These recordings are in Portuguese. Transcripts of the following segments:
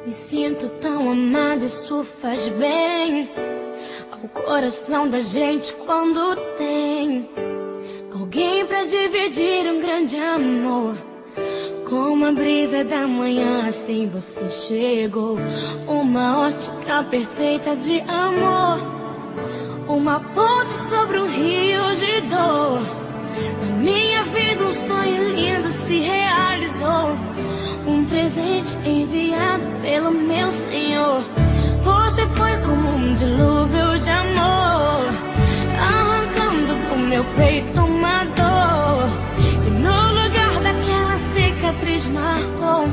Me sinto tão amada, isso faz bem ao coração da gente quando tem alguém pra dividir um grande amor. Como a brisa da manhã, assim você chegou. Uma ótica perfeita de amor, uma ponte sobre um rio de dor. Na minha vida um sonho lindo se realizou, um presente enviado pelo meu Senhor. Você foi como um dilúvio de amor, arrancando do meu peito uma dor. E no lugar daquela cicatriz marcou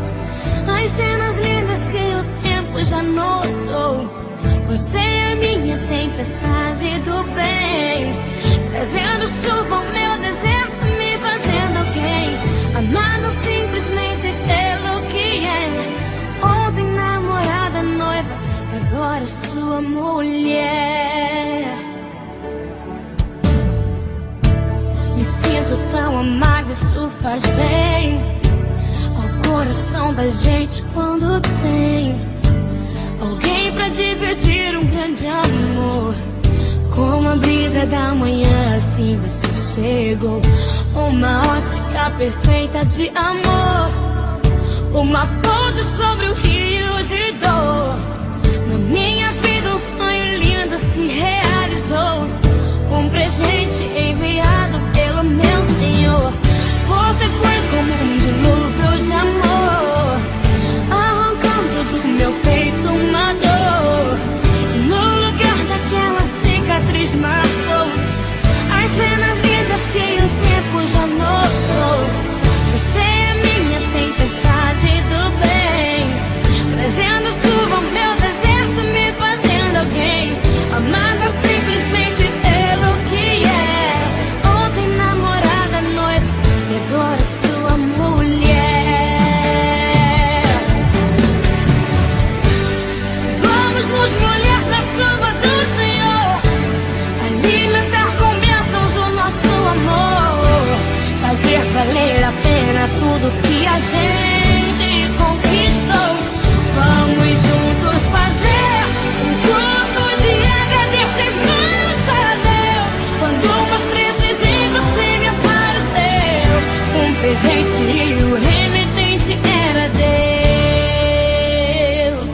as cenas lindas que o tempo já notou. Você é minha tempestade do bem, trazendo chuva ao meu deserto, me fazendo alguém amada simplesmente pelo que é. Ontem namorada, noiva, agora sua mulher. Me sinto tão amada, isso faz bem ao coração da gente quando tem alguém pra dividir um grande amor. Como a brisa da manhã, assim você chegou. Uma ótica perfeita de amor, uma ponte sobre o rio de dor. Na minha vida um sonho lindo se realizou, um presente enviado pelo meu Senhor. Você foi como um dilúvio de amor, arrancando do meu peito uma dor. E no lugar daquela cicatriz marcou as cenas lindas que o tempo já notou. Você é minha tempestade do bem, trazendo chuva ao meu deserto, me fazendo alguém amada simplesmente pelo que é. Ontem namorada, noiva, e agora sua mulher. Vamos nos molhar na chuva do Senhor, alimentar com bênçãos o nosso amor, fazer valer a pena tudo que a gente conquistou. Vamos juntos fazer um culto de agradecimento a Deus. Quando mais precisei você me apareceu, um presente e o remetente era Deus.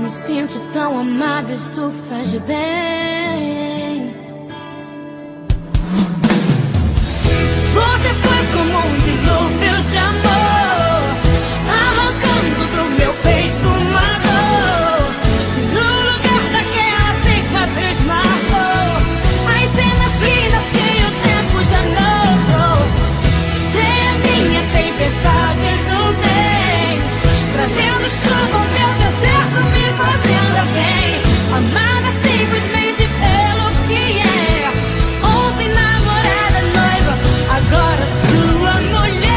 Me sinto tão amada, isso faz bem. Você foi como um dilúvio de amor, arrancando do meu peito uma dor. E no lugar daquela cicatriz marcou as cenas lindas que o tempo já notou. Você é minha tempestade do bem, trazendo chuva ao meu deserto, me fazendo alguém amada simplesmente pelo que é. Ontem namorada, noiva, agora sua mulher.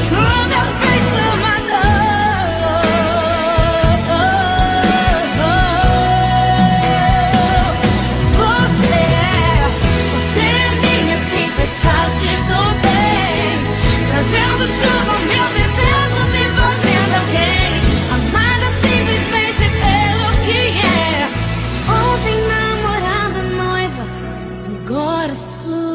Do meu peito uma dor. Você é minha tempestade do bem, trazendo chuva ao meu deserto, me fazendo alguém amada simplesmente pelo que é. Ontem namorada, noiva, agora sua